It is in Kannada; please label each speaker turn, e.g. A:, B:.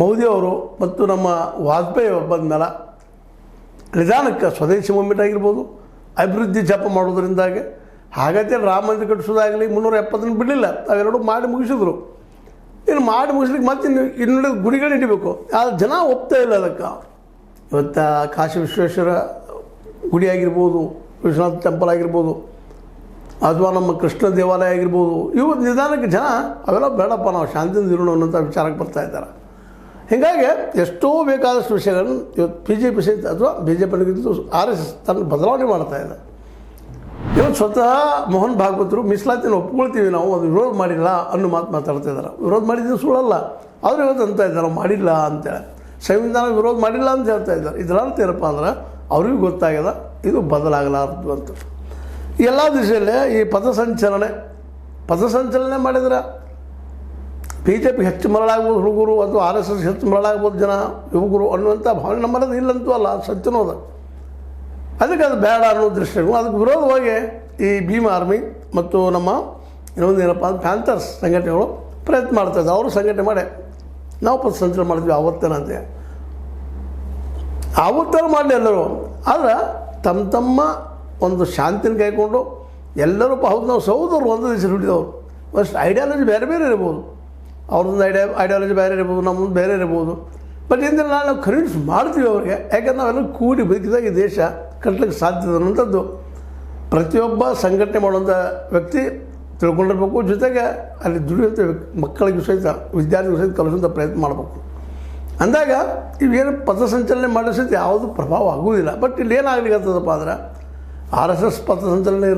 A: ಮೋದಿಯವರು ಮತ್ತು ನಮ್ಮ ವಾಜಪೇಯಿ ಅವರು ಬಂದ ಮೇಲೆ ನಿಧಾನಕ್ಕೆ ಸ್ವದೇಶಿ ಮೂವ್ಮೆಂಟ್ ಆಗಿರ್ಬೋದು, ಅಭಿವೃದ್ಧಿ ಜಪ ಮಾಡೋದ್ರಿಂದಾಗಿ ಹಾಗಂತೆ ರಾಮ ಮಂದಿರ ಕಟ್ಟಿಸೋದಾಗಲಿ 370 ಬಿಡಲಿಲ್ಲ, ಅವೆರಡು ಮಾಡಿ ಮುಗಿಸಿದ್ರು. ಇನ್ನು ಮಾಡಿ ಮುಗಿಸ್ಲಿಕ್ಕೆ ಮತ್ತೆ ಇನ್ನುಳಿದ ಗುಡಿಗಳು ಹಿಡಿಬೇಕು, ಆದರೆ ಜನ ಒಪ್ತಾ ಇಲ್ಲ ಅದಕ್ಕೆ. ಇವತ್ತು ಕಾಶಿ ವಿಶ್ವೇಶ್ವರ ಗುಡಿ ಆಗಿರ್ಬೋದು, ವಿಶ್ವನಾಥ ಟೆಂಪಲ್ ಆಗಿರ್ಬೋದು, ಅಥವಾ ನಮ್ಮ ಕೃಷ್ಣ ದೇವಾಲಯ ಆಗಿರ್ಬೋದು, ಇವು ನಿಧಾನಕ್ಕೆ ಜನ ಅವೆಲ್ಲ ಬೇಡಪ್ಪ ನಾವು ಶಾಂತಿಯಿಂದ ಇರೋಣ ಅನ್ನೋಂಥ ವಿಚಾರಕ್ಕೆ ಬರ್ತಾ ಇದ್ದಾರೆ. ಹೀಗಾಗಿ ಎಷ್ಟೋ ಬೇಕಾದಷ್ಟು ವಿಷಯಗಳನ್ನು ಇವತ್ತು BJP ಸಹಿತ ಅಥವಾ BJP RSS ತನ್ನ ಬದಲಾವಣೆ ಮಾಡ್ತಾ ಇದೆ. ಇವತ್ತು ಸ್ವತಃ ಮೋಹನ್ ಭಾಗವತರು ಮೀಸಲಾತಿನ ಒಪ್ಕೊಳ್ತೀವಿ ನಾವು, ಅದು ವಿರೋಧ ಮಾಡಿಲ್ಲ ಅನ್ನೋ ಮಾತು ಮಾತಾಡ್ತಾ ಇದ್ದಾರೆ. ವಿರೋಧ ಮಾಡಿದ್ದು ಸುಳ್ಳಲ್ಲ, ಅವರು ಇವತ್ತು ಅಂತ ಇದ್ದಾರೆ ನಾವು ಮಾಡಿಲ್ಲ ಅಂತೇಳಿ, ಸಂವಿಧಾನ ವಿರೋಧ ಮಾಡಿಲ್ಲ ಅಂತ ಹೇಳ್ತಾ ಇದ್ದಾರೆ. ಇದರರ್ಥ ಏನಪ್ಪ ಅಂದ್ರೆ ಅವ್ರಿಗೂ ಗೊತ್ತಾಗ್ಯದ ಇದು ಬದಲಾಗಲಾರದು ಅಂತ. ಎಲ್ಲ ದಿಶೆಯಲ್ಲೇ ಈ ಪಥಸಂಚಲನೆ ಮಾಡಿದ್ರೆ BJP ಹೆಚ್ಚು ಮರಳಾಗ್ಬೋದು ಹುಡುಗರು, ಅಥವಾ RSS ಹೆಚ್ಚು ಮರಳಾಗ್ಬೋದು ಜನ ಯುವಕರು ಅನ್ನುವಂಥ ಭಾವನೆ ನಮ್ಮಲ್ಲಿ ಇಲ್ಲಂತೂ ಅಲ್ಲ, ಸತ್ಯನೂ ಅದ. ಅದಕ್ಕೆ ಅದು ಬೇಡ ಅನ್ನೋ ದೃಷ್ಟಿಗಳು ಅದಕ್ಕೆ ವಿರೋಧವಾಗಿ ಈ ಭೀಮ್ ಆರ್ಮಿ ಮತ್ತು ನಮ್ಮ ಇನ್ನೊಂದು ಏನಪ್ಪ ಅಂದ್ರೆ ಪ್ಯಾಂಥರ್ಸ್ ಸಂಘಟನೆಗಳು ಪ್ರಯತ್ನ ಮಾಡ್ತಾಯಿದ್ದೆ. ಅವರು ಸಂಘಟನೆ ಮಾಡಿ ನಾವು ಪಥಸಂಚಲನೆ ಮಾಡ್ತೀವಿ ಆವತ್ತೇನಂತೆ, ಆವತ್ತರ ಮಾಡಲಿ ಎಲ್ಲರೂ. ಆದರೆ ತಮ್ಮ ಒಂದು ಶಾಂತಿನ ಕೈಕೊಂಡು ಎಲ್ಲರೂ ಹೌದು ನಾವು ಸಹೋದರರು ಒಂದು ದೇಶ ಹುಟ್ಟಿದವರು, ಫಸ್ಟ್ ಐಡಿಯಾಲಜಿ ಬೇರೆ ಬೇರೆ ಇರ್ಬೋದು, ಅವ್ರದ್ದು ಐಡಿಯಾಲಜಿ ಬೇರೆ ಇರ್ಬೋದು, ನಮ್ಮದು ಬೇರೆ ಇರ್ಬೋದು. ಬಟ್ ಇಂದಿನ ನಾವು ಕನ್ವಿನ್ಸ್ ಮಾಡ್ತೀವಿ ಅವ್ರಿಗೆ, ಯಾಕಂದ್ರೆ ನಾವೆಲ್ಲ ಕೂಡಿ ಬದುಕಿದಾಗ ಈ ದೇಶ ಕಟ್ಟಲಿಕ್ಕೆ ಸಾಧ್ಯತೆ ಅನ್ನೋಂಥದ್ದು ಪ್ರತಿಯೊಬ್ಬ ಸಂಘಟನೆ ಮಾಡುವಂಥ ವ್ಯಕ್ತಿ ತಿಳ್ಕೊಂಡಿರ್ಬೇಕು. ಜೊತೆಗೆ ಅಲ್ಲಿ ದುಡಿಯುವಂಥ ಮಕ್ಕಳಿಗೆ ಸಹಿತ ವಿದ್ಯಾರ್ಥಿಗಳು ಸಹಿತ ಕಲಿಸುವಂಥ ಪ್ರಯತ್ನ ಮಾಡಬೇಕು. ಅಂದಾಗ ಇವೇನು ಪಥಸಂಚಲನೆ ಮಾಡೋ ಸಹಿತ ಯಾವುದೂ ಪ್ರಭಾವ ಆಗುವುದಿಲ್ಲ. ಬಟ್ ಇಲ್ಲಿ ಏನಾಗಲಿಕ್ಕತ್ತದಪ್ಪ ಅಂದ್ರೆ RSS ಪಥಸಂಚಲನೆ